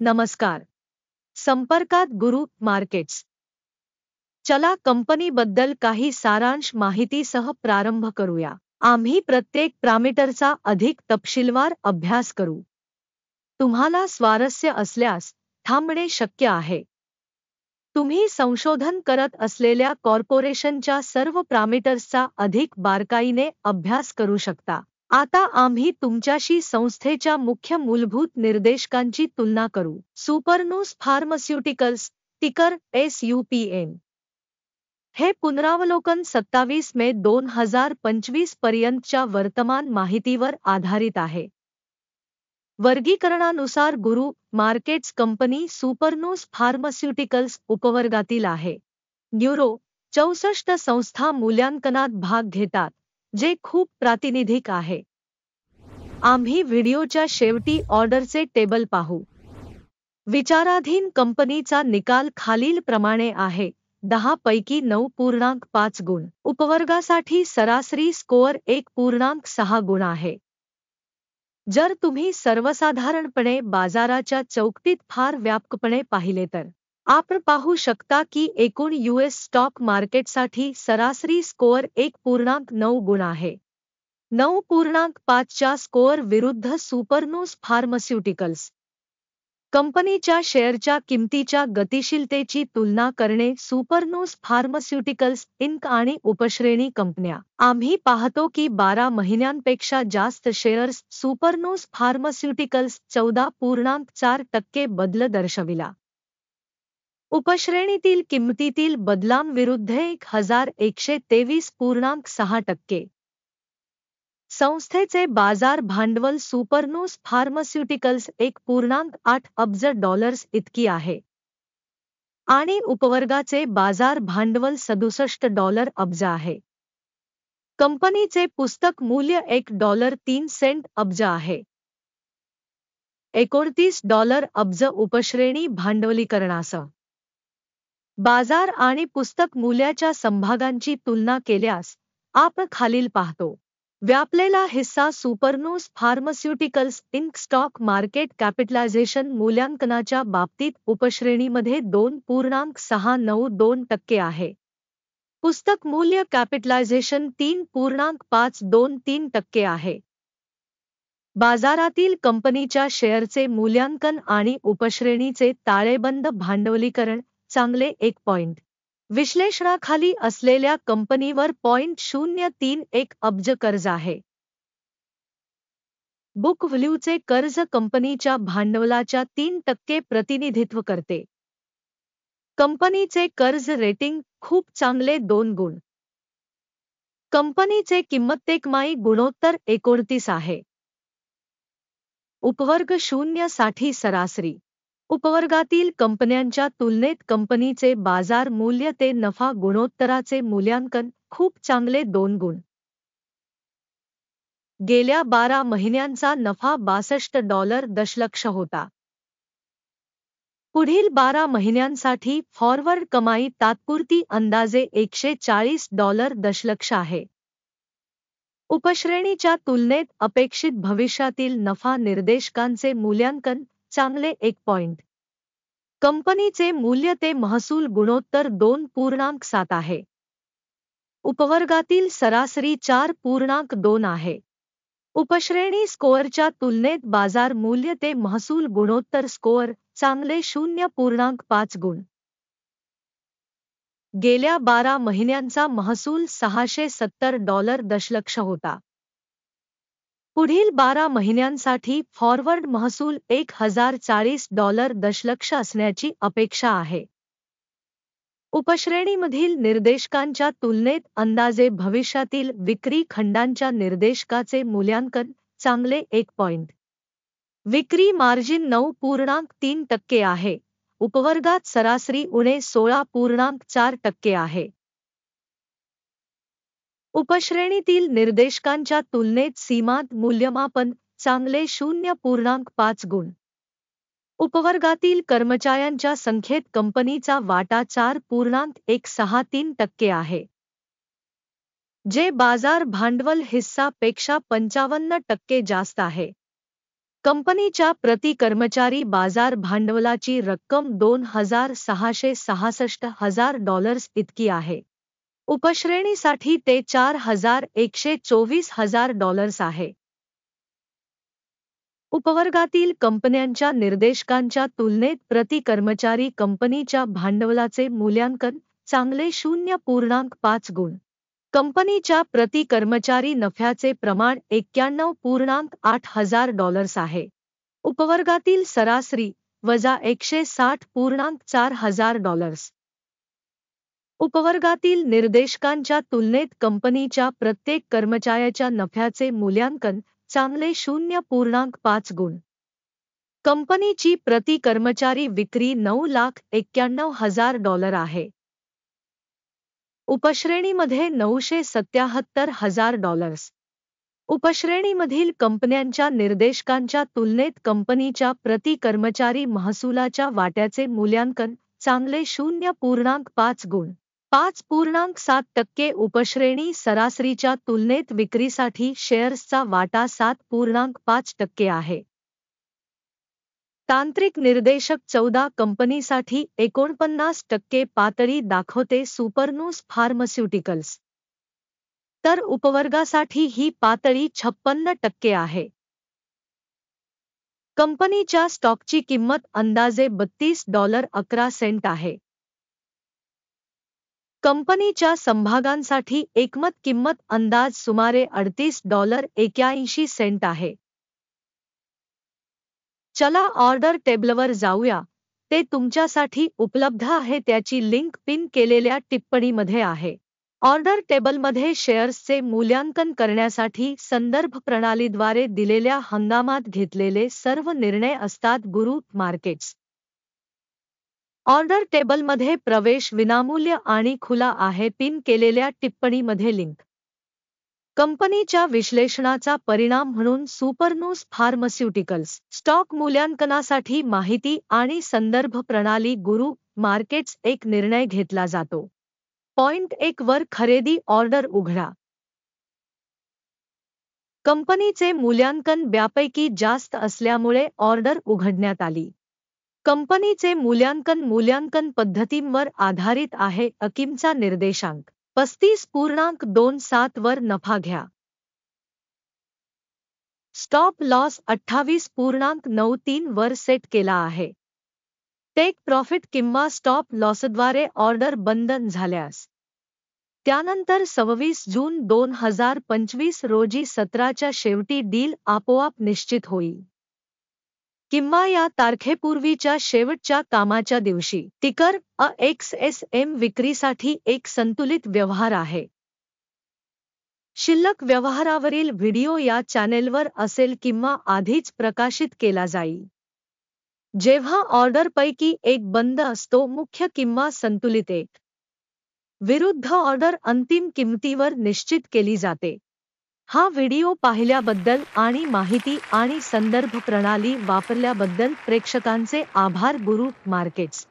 नमस्कार. संपर्कात गुरु मार्केट्स. चला कंपनीबद्दल काही सारांश माहितीसह प्रारंभ करूया. आम्ही प्रत्येक पॅरामीटरचा अधिक तपशीलवार अभ्यास करू. तुम्हाला स्वारस्य असल्यास थांबणे शक्य आहे. तुम्ही संशोधन करत असलेल्या कॉर्पोरेशनच्या सर्व पॅरामीटर्सचा अधिक बारकाईने अभ्यास करू शकता. आता आम्ही तुमच्याशी संस्थेच्या मुख्य मूलभूत निर्देशकांची तुलना करू. सुपरनोस फार्मास्युटिकल्स, टिकर SUPN. हे पुनरावलोकन 27 मे 2025 पर्यंतच्या वर्तमान माहितीवर आधारित आहे. वर्गीकरणानुसार गुरु मार्केट्स कंपनी सुपरनोस फार्मास्युटिकल्स उपवर्गातील आहे. न्यूरो 64 संस्था मूल्यांकनात भाग घेतात, जे खूप प्रातिनिधिक आहे. आम्ही व्हिडिओच्या शेवटी ऑर्डरचे टेबल पाहू. विचाराधीन कंपनीचा निकाल खालीलप्रमाणे आहे. 10 पैकी 9.5 गुण. उपवर्गासाठी सरासरी स्कोअर 1.6 गुण आहे. जर तुम्ही सर्वसाधारणपणे बाजाराच्या चौकटीत फार व्यापकपणे पाहिले तर आपण पाहू शकता की एकूण US स्टॉक मार्केटसाठी सरासरी स्कोअर 1.9 गुण आहे. 9.5 च्या स्कोअर विरुद्ध सुपरनोस फार्मास्युटिकल्स. कंपनीच्या शेअरच्या किमतीच्या गतिशीलतेची तुलना करणे. सुपरनोस फार्मास्युटिकल्स इंक आणि उपश्रेणी कंपन्या. आम्ही पाहतो की 12 महिन्यांपेक्षा जास्त शेअर्स सुपरनोस फार्मास्युटिकल्स 14.4% बदल दर्शविला. उपश्रेणीतील किंमतीतील बदलांविरुद्ध 1123.6%. संस्थेचे बाजार भांडवल सुपरनोस फार्मास्युटिकल्स $1.8 अब्ज इतकी आहे आणि उपवर्गाचे बाजार भांडवल $67 अब्ज आहे. कंपनीचे पुस्तक मूल्य $1.03 अब्ज आहे. $29 अब्ज उपश्रेणी भांडवलीकरणासह. बाजार आणि पुस्तक मूल्याच्या समभागांची तुलना केल्यास आपण खालील पाहतो. व्यापलेला हिस्सा Supernus pharmaceuticals Inc stock market capitalization मूल्यांकनाच्या बाबतीत उपश्रेणीमध्ये 2.692% आहे. पुस्तक मूल्य कॅपिटलायझेशन 3.523% आहे. बाजारातील कंपनीच्या शेअरचे मूल्यांकन आणि उपश्रेणीचे ताळेबंद भांडवलीकरण चांगले 1 पॉइंट. विश्लेषणाखाली असलेल्या कंपनीवर $0.031 अब्ज कर्ज आहे. बुक व्हॅल्यूचे कर्ज कंपनीच्या भांडवलाच्या 3% प्रतिनिधित्व करते. कंपनीचे कर्ज रेटिंग खूप चांगले 2 गुण. कंपनीचे किंमत-कमाई गुणोत्तर 29 आहे. उपवर्ग 0 साठी सरासरी. उपवर्गातील कंपन्यांच्या तुलनेत कंपनीचे बाजार मूल्य ते नफा गुणोत्तराचे मूल्यांकन खूप चांगले 2 गुण. गेल्या 12 महिन्यांचा नफा $62 दशलक्ष होता. पुढील 12 महिन्यांसाठी फॉरवर्ड कमाई तात्पुरती अंदाजे $140 दशलक्ष आहे. उपश्रेणीच्या तुलनेत अपेक्षित भविष्यातील नफा निर्देशकांचे मूल्यांकन चांगले 1 पॉइंट. कंपनीचे मूल्य ते महसूल गुणोत्तर 2.7 आहे. उपवर्गातील सरासरी 4.2 आहे. उपश्रेणी स्कोअरच्या तुलनेत बाजार मूल्य ते महसूल गुणोत्तर स्कोअर चांगले 0.5 गुण. गेल्या 12 महिन्यांचा महसूल $670 दशलक्ष होता. पुढील 12 महिन्यांसाठी फॉरवर्ड महसूल $1040 दशलक्ष असण्याची अपेक्षा आहे. उपश्रेणीमधील निर्देशकांच्या तुलनेत अंदाजे भविष्यातील विक्री खंडांच्या निर्देशकाचे मूल्यांकन चांगले 1 पॉइंट. विक्री मार्जिन 9.3% आहे. उपवर्गात सरासरी उणे 16.4% आहे. उपश्रेणीतील निर्देशकांच्या तुलनेत सीमांत मूल्यमापन चांगले 0.5 गुण. उपवर्गातील कर्मचाऱ्यांच्या संख्येत कंपनीचा वाटा 4.163% आहे. जे बाजार भांडवल हिस्सा पेक्षा 55% जास्त आहे. कंपनीच्या प्रति कर्मचारी बाजार भांडवलाची रक्कम $2,666,000 इतकी आहे. उपश्रेणीसाठी ते $4,124,000 आहे. उपवर्गातील कंपन्यांच्या निर्देशकांच्या तुलनेत प्रति कर्मचारी कंपनीच्या भांडवलाचे मूल्यांकन चांगले 0.5 गुण. कंपनीच्या प्रति कर्मचारी नफ्याचे प्रमाण $91.8 आहे. उपवर्गातील सरासरी वजा $160.4 उपवर्गातील निर्देशकांच्या तुलनेत कंपनीच्या प्रत्येक कर्मचाऱ्याच्या नफ्याचे मूल्यांकन चांगले 0.5 गुण. कंपनीची प्रति कर्मचारी विक्री $9,91,000 आहे. उपश्रेणीमध्ये $977,000. उपश्रेणीमधील कंपन्यांच्या निर्देशकांच्या तुलनेत कंपनीच्या प्रति कर्मचारी महसुलाच्या वाट्याचे मूल्यांकन चांगले 0.5 गुण. 5.7% उपश्रेणी सरासरीच्या तुलनेत विक्रीसाठी शेअर्सचा वाटा 7.5% आहे. तांत्रिक निर्देशक 14 कंपनीसाठी 49% पातळी दाखवते सुपरनूस फार्मास्युटिकल्स. तर उपवर्गासाठी ही पातळी 56% आहे. कंपनीच्या स्टॉकची किंमत अंदाजे $32.11 आहे. कंपनीच्या समभागांसाठी एकमत किंमत अंदाज सुमारे $38.81 आहे. चला ऑर्डर टेबलवर जाऊया. ते तुमच्यासाठी उपलब्ध आहे. त्याची लिंक पिन केलेल्या टिप्पणीमध्ये आहे. ऑर्डर टेबलमध्ये शेअर्सचे मूल्यांकन करण्यासाठी संदर्भ प्रणालीद्वारे दिलेल्या हंगामात घेतलेले सर्व निर्णय असतात. गुरु मार्केट्स. ऑर्डर टेबलमध्ये प्रवेश विनामूल्य आणि खुला आहे. पिन केलेल्या टिप्पणीमध्ये लिंक. कंपनीच्या विश्लेषणाचा परिणाम म्हणून सुपरनूस फार्मास्युटिकल्स स्टॉक मूल्यांकनासाठी माहिती आणि संदर्भ प्रणाली गुरु मार्केट्स एक निर्णय घेतला जातो. पॉइंट 1 वर खरेदी ऑर्डर उघडा. कंपनीचे मूल्यांकन ब्यापैकी जास्त असल्यामुळे ऑर्डर उघडण्यात आली. कंपनीचे मूल्यांकन पद्धतींवर आधारित आहे. अकिमचा निर्देशांक 35.27 वर नफा घ्या. स्टॉप लॉस 28.93 वर सेट केला आहे. टेक प्रॉफिट किंवा स्टॉप लॉसद्वारे ऑर्डर बंद झाल्यास त्यानंतर 26 जून 2025 रोजी सत्राच्या शेवटी डील आपोआप निश्चित होईल किंवा या तारखेपूर्वीच्या शेवटच्या कामाच्या दिवशी. टिकर AXSM विक्रीसाठी एक संतुलित व्यवहार आहे. शिल्लक व्यवहारावरील व्हिडिओ या चॅनेलवर असेल किंवा आधीच प्रकाशित केला जाईल. जेव्हा ऑर्डरपैकी एक बंद असतो मुख्य किंवा संतुलित एक विरुद्ध ऑर्डर अंतिम किंमतीवर निश्चित केली जाते. हा व्हिडिओ पाहिल्याबद्दल आणि माहिती आणि संदर्भ प्रणाली वापरल्याबद्दल प्रेक्षकांचे आभार. गुरु मार्केट्स.